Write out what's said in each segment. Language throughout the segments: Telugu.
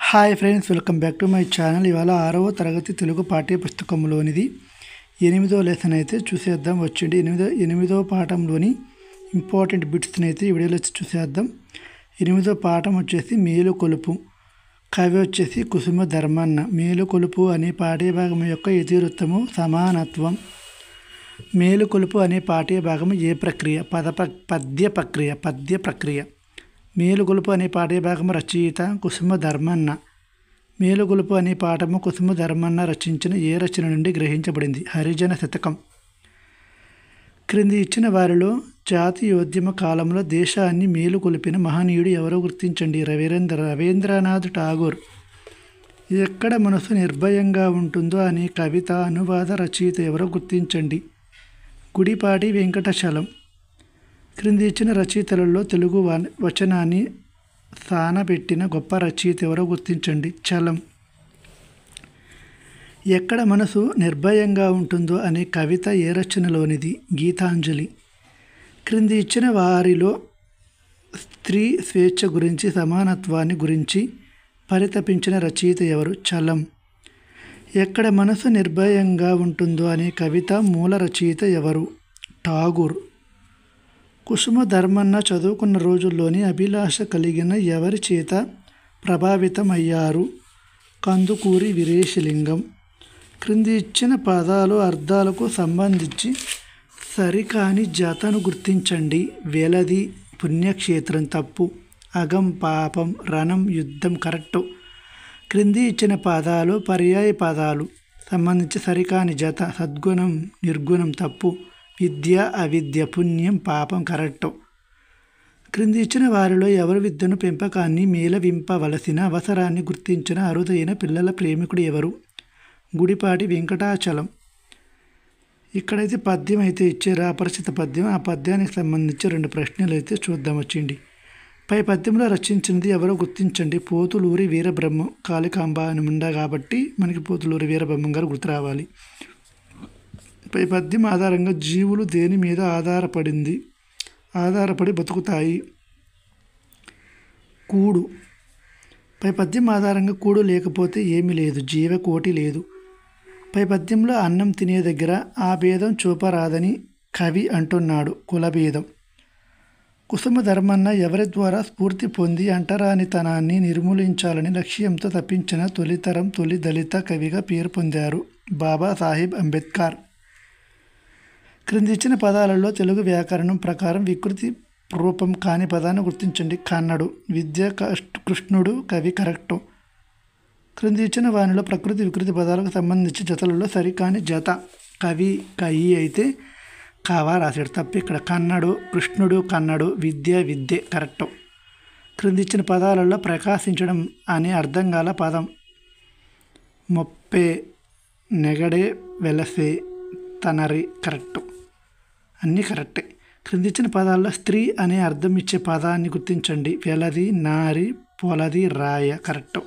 Hi friends, welcome back to my channel. ఇవాళ 6వ తరగతి తెలుగు పాఠ్య పుస్తకంలోనిది 8వ లెసన్ అయితే చూసేద్దాం. వచ్చండి. ఎనిమిదవ పాఠంలోని ఇంపార్టెంట్ బిట్స్ని అయితే ఈ వీడియోలో చూసేద్దాం. 8వ పాఠం వచ్చేసి మేలుకొలుపు. కవి వచ్చేసి కుసుమ ధర్మన్న. మేలుకొలుపు అనే పాఠ్యభాగం యొక్క ఇతివృత్తము సమానత్వం. మేలుకొలుపు అనే పాఠ్యభాగము ఏ ప్రక్రియ? పద్య ప్రక్రియ. మేలుకొలుపు అనే పాఠ్యభాగము రచయిత కుసుమ ధర్మన్న. మేలుకొలుపు అనే పాఠము కుసుమ ధర్మన్న రచించిన ఏ రచన నుండి గ్రహించబడింది? హరిజన శతకం. క్రింది ఇచ్చిన వారిలో జాతీయోద్యమ కాలంలో దేశాన్ని మేలుకొలిపిన మహనీయుడు ఎవరో గుర్తించండి. రవీంద్రనాథ్ ఠాగూర్. ఎక్కడ మనసు నిర్భయంగా ఉంటుందో అనే కవిత అనువాద రచయిత ఎవరో గుర్తించండి. గుడిపాటి వెంకటచలం. క్రింది ఇచ్చిన రచయితలలో తెలుగు వచనాన్ని సానబెట్టిన గొప్ప రచయిత ఎవరో గుర్తించండి. చలం. ఎక్కడ మనసు నిర్భయంగా ఉంటుందో అనే కవిత ఏ రచనలోనిది? గీతాంజలి. క్రింది ఇచ్చిన వారిలో స్త్రీ స్వేచ్ఛ గురించి, సమానత్వాన్ని గురించి పరితపించిన రచయిత ఎవరు? చలం. ఎక్కడ మనసు నిర్భయంగా ఉంటుందో అనే కవిత మూల రచయిత ఎవరు? ఠాగూర్. కుసుమ ధర్మన్న చదువుకున్న రోజుల్లోని అభిలాష కలిగిన ఎవరి చేత ప్రభావితమయ్యారు? కందుకూరి వీరేశలింగం. క్రింది ఇచ్చిన పదాలు అర్థాలకు సంబంధించి సరికాని జతను గుర్తించండి. వెలది పుణ్యక్షేత్రం తప్పు. అగం పాపం. రణం యుద్ధం కరెక్టు. క్రింది ఇచ్చిన పదాలు పర్యాయ పదాలు సంబంధించి సరికాని జత. సద్గుణం నిర్గుణం తప్పు. విద్య అవిద్య. పుణ్యం పాపం కరెక్టు. క్రింది ఇచ్చిన వారిలో ఎవరు విద్యను పెంపకాన్ని మేళవింపవలసిన అవసరాన్ని గుర్తించిన అరుదైన పిల్లల ప్రేమికుడు ఎవరు? గుడిపాటి వెంకటాచలం. ఇక్కడైతే పద్యం అయితే ఇచ్చారు, అపరిచిత పద్యం. ఆ పద్యానికి సంబంధించి 2 ప్రశ్నలు అయితే చూద్దాం. వచ్చింది. పై పద్యంలో రచించినది ఎవరో గుర్తించండి. పోతులూరి వీరబ్రహ్మం. కాళికాంబ అని ఉందా కాబట్టి మనకి పోతులూరి వీరబ్రహ్మం గారు గుర్తు రావాలి. పై పద్యం ఆధారంగా జీవులు దేని మీద ఆధారపడి బతుకుతాయి? కూడు. పై పద్యం ఆధారంగా కూడు లేకపోతే ఏమీ లేదు, జీవకోటి లేదు. పై పద్యంలో అన్నం తినే దగ్గర ఆ భేదం చూపరాదని కవి అంటున్నాడు. కులభేదం. కుసుమ ధర్మన్న ఎవరి ద్వారా స్ఫూర్తి పొంది అంటరానితనాన్ని నిర్మూలించాలని లక్ష్యంతో తప్పించిన తొలి దళిత కవిగా పేరు పొందారు? బాబాసాహెబ్ అంబేద్కర్. క్రింది ఇచ్చిన పదాలలో తెలుగు వ్యాకరణం ప్రకారం వికృతి రూపం కాని పదాన్ని గుర్తించండి. కన్నడు. విద్య కృష్ణుడు కవి కరెక్టు. క్రింది ఇచ్చిన వానిలో ప్రకృతి వికృతి పదాలకు సంబంధించి జతలలో సరికాని జత. కవి కయి అయితే కావా రాశాడు, తప్పి. ఇక్కడ కన్నడు కృష్ణుడు కన్నడు. విద్య కరెక్టు. క్రింది ఇచ్చిన పదాలలో ప్రకాశించడం అనే అర్థం గల పదం మొప్పే, నెగడే, వెలసే, తనరి కరెక్టు. అన్నీ కరెక్టే. క్రింది ఇచ్చిన పదాల్లో స్త్రీ అనే అర్థం ఇచ్చే పదాన్ని గుర్తించండి. వెలది, నారి, పొలది, రాయ కరెక్టు.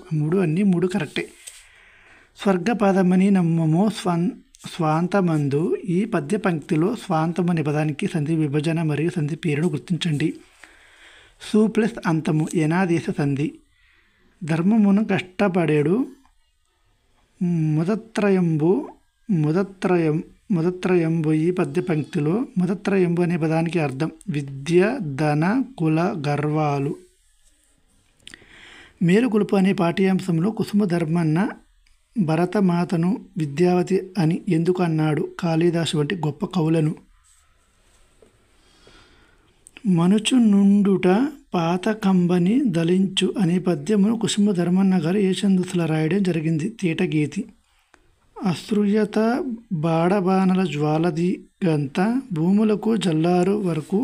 అన్నీ మూడు కరెక్టే. స్వర్గపదమని నమ్మము స్వాంతమందు. ఈ పద్య పంక్తిలో స్వాంతం అనే పదానికి సంధి విభజన మరియు సంధి పేరును గుర్తించండి. సు ప్లస్ అంతము యనాదేశ సంధి. ధర్మమును కష్టపడేడు. ముదత్రయంబు. ఈ పద్య పంక్తిలో ముదత్రయంబు అనే పదానికి అర్థం విద్య, ధన, కుల, గర్వాలు. మేలుకొలుపు అనే పాఠ్యాంశంలో కుసుమ ధర్మన్న భరతమాతను విద్యావతి అని ఎందుకు అన్నాడు? కాళిదాసు వంటి గొప్ప కవులను. మనుచు నుండుట పాతకంబని దలించు అనే పద్యమును కుసుమ ధర్మన్న గారు ఏ ఛందస్సులో రాయడం జరిగింది? తేటగీతి. అశ్రుయత బాడబానల జ్వాలది గంత భూములకు జల్లారు వరకు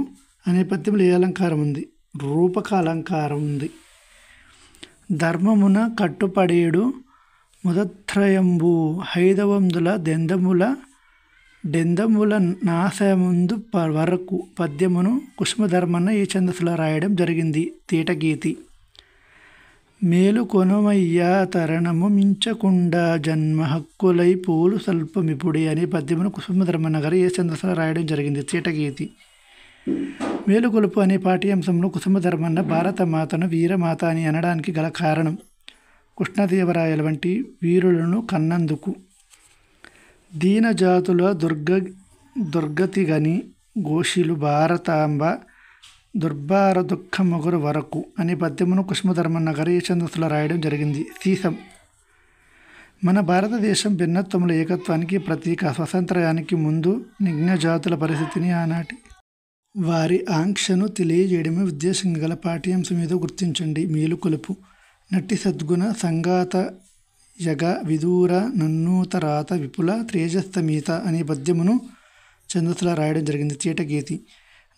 అనే పద్యంలో ఏ అలంకారం ఉంది? రూపక అలంకారం ఉంది. ధర్మమున కట్టుపడేడు ముదత్రయంబు. హైదవందుల డెందముల నాశముందు వరకు పద్యమును కుసుమ ధర్మన్న ఏ ఛందస్సులో రాయడం జరిగింది? తేటగీతి. మేలుకొనుమయ్యా తరణము మించకుండా జన్మ హక్కులై పూలు స్వల్పమిపుడే అనే పద్యమును కుసుమ ధర్మన్న గారు ఏ ఛందస్సులో రాయడం జరిగింది? తేటగీతి. మేలుకొలుపు అనే పాఠ్యాంశంలో కుసుమ ధర్మన్న భారతమాతను వీరమాత అని అనడానికి గల కారణం? కృష్ణదేవరాయల వంటి వీరులను కన్నందుకు. దీనజాతుల దుర్గతిగని ఘోషిలు భారతాంబ దుర్భార దుఃఖమొగరు వరకు అనే పద్యమును కుసుమధర్మన్న గారు ఈ ఛందస్సులో రాయడం జరిగింది. సీసం. మన భారతదేశం భిన్నత్వముల ఏకత్వానికి ప్రతీక. స్వాతంత్ర్యానికి ముందు నిజ్ఞజాతుల పరిస్థితిని, ఆనాటి వారి ఆంక్షను తెలియజేయడమే ఉద్దేశంగా గల పాఠ్యాంశం ఏదో గుర్తించండి. మేలుకొలుపు. నట్టి సద్గుణ సంగాత యగ విదూర నన్నూతరాత విపుల తేజస్తమీత అనే పద్యమును ఛందస్సులో రాయడం జరిగింది. చీటగీతి.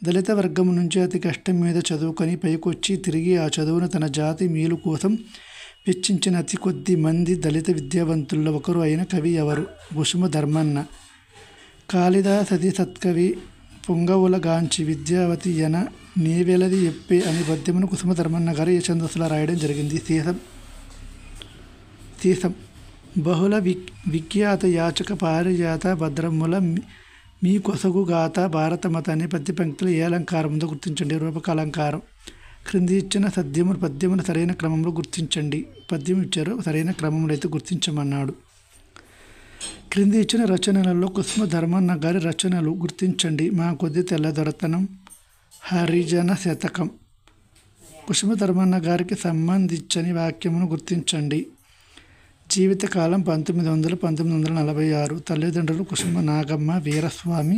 దళిత వర్గం నుంచి అతి కష్టం మీద చదువుకొని పైకొచ్చి తిరిగి ఆ చదువును తన జాతి మేలు కోసం వెచ్చించిన అతి కొద్ది మంది దళిత విద్యావంతుల్లో ఒకరు అయిన కవి ఎవరు? కుసుమధర్మన్న. కాళిదాసది సత్కవి పొంగవులగాంచి విద్యావతి యన నేవెలది ఎప్పే అనే పద్యమును కుసుమధర్మన్న గారు ఈ ఛందస్సులో రాయడం జరిగింది. సీసం. బహుళ విఖ్యాత యాచక పారిజాత భద్రముల మీ కొసగుగాత భారతమత అనే పద్య పంక్తులు ఏ అలంకారం ఉందో గుర్తించండి. రూపక అలంకారం. క్రింది ఇచ్చిన పద్యమును సరైన క్రమంలో గుర్తించండి. పద్యం ఇచ్చారు, సరైన క్రమంలో అయితే గుర్తించమన్నాడు. క్రింది ఇచ్చిన రచనలలో కుసుమధర్మన్న గారి రచనలు గుర్తించండి. మా కొద్ది తెల్లదొరతనం, హరిజన శతకం. కుసుమధర్మన్న గారికి సంబంధించని వాక్యమును గుర్తించండి. జీవితకాలం 1900-1946. తల్లిదండ్రులు కుసుమ నాగమ్మ వీరస్వామి.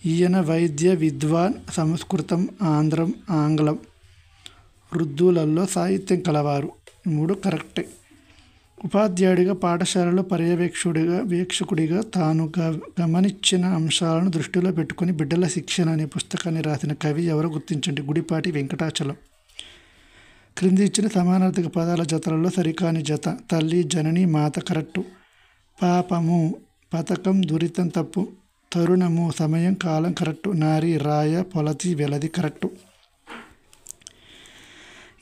ఈయన వైద్య విద్వాన్, సంస్కృతం, ఆంగ్లం, వృద్ధులలో సాహిత్యం కలవారు. 3 కరెక్టే. ఉపాధ్యాయుడిగా, పాఠశాలలో పర్యవేక్షకుడిగా తాను గమనించిన అంశాలను దృష్టిలో పెట్టుకుని బిడ్డల శిక్షణ అనే పుస్తకాన్ని రాసిన కవి ఎవరో గుర్తించండి. గుడిపాటి వెంకటాచలం. క్రింది ఇచ్చిన సమానార్థక పదాల జతలలో సరికాని జత. తల్లి, జనని, మాత కరెక్టు. పాపము, పథకం, దురితం తప్పు. తరుణము, సమయం, కాలం కరెక్టు. నారి, రాయ, పొలతి, వెలది కరెక్టు.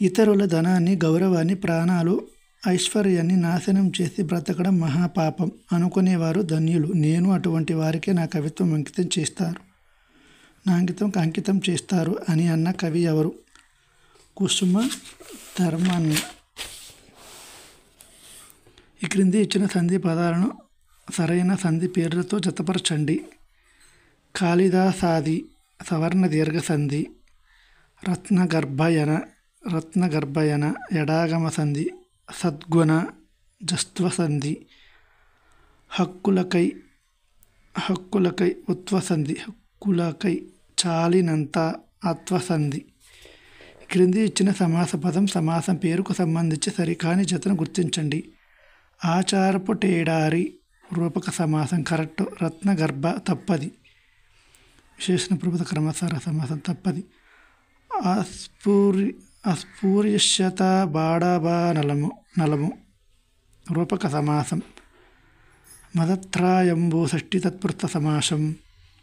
ఇతరుల ధనాన్ని, గౌరవాన్ని, ప్రాణాలు, ఐశ్వర్యాన్ని నాశనం చేసి బ్రతకడం మహాపాపం అనుకునేవారు ధన్యులు. నేను అటువంటి వారికే నా కవిత్వం అంకితం చేస్తారు అని అన్న కవి ఎవరు? కుసుమధర్మన్న. ఈ క్రింది ఇచ్చిన సంధి పదాలను సరైన సంధి పేర్లతో జతపరచండి. కాళిదాసాది సవర్ణ దీర్ఘ సంధి. రత్నగర్భయన ఎడాగమ సంధి. సద్గుణ జస్త్వ సంధి. హక్కులకై ఉత్వసంధి. హక్కులకై చాలినంత అత్వసంధి. క్రింది ఇచ్చిన సమాస పదం సమాసం పేరుకు సంబంధించి సరికాని జతను గుర్తించండి. ఆచారపు టేడారి రూపక సమాసం కరెక్ట్. రత్నగర్భ తప్పది. విశేషణ ప్రభుత్వ క్రమసార సమాసం తప్పది. అస్పృశ్యత బాడాబా నలము రూపక సమాసం. మదత్రాయంబు షష్ఠి తత్పురుష సమాసం.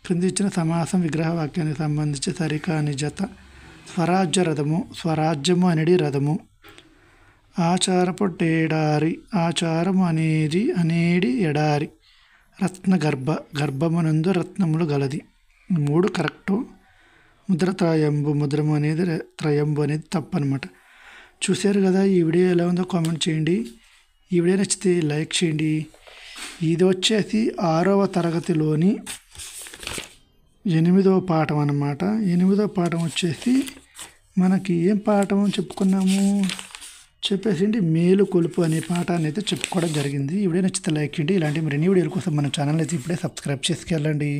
క్రింది ఇచ్చిన సమాసం విగ్రహ వాక్యానికి సంబంధించి సరికాని జత. స్వరాజ్య రథము. స్వరాజ్యము అనేది రథము. ఆచారపు టేడారి. ఆచారము అనేది ఎడారి. గర్భమునందు రత్నములు గలది. 3 కరెక్టు. ముద్రత్రయంబు. ముద్రము అనేది త్రయంబు అనేది తప్పు అనమాట. చూశారు కదా. ఈ వీడియో ఎలా ఉందో కామెంట్ చేయండి. ఈ వీడియో నచ్చితే లైక్ చేయండి. ఇది వచ్చేసి 6వ తరగతిలోని 8వ పాఠం అన్నమాట. 8వ పాఠం వచ్చేసి మనకి ఏం పాఠం చెప్పుకున్నాము చెప్పేసి మేలు కొలుపు అనే పాఠాన్ని అయితే చెప్పుకోవడం జరిగింది. ఈ వీడియో నచ్చితే లైక్ చేయండి. ఇలాంటి మరిన్ని వీడియోల కోసం మన ఛానల్ అయితే ఇప్పుడే సబ్స్క్రైబ్ చేసుకెళ్ళండి.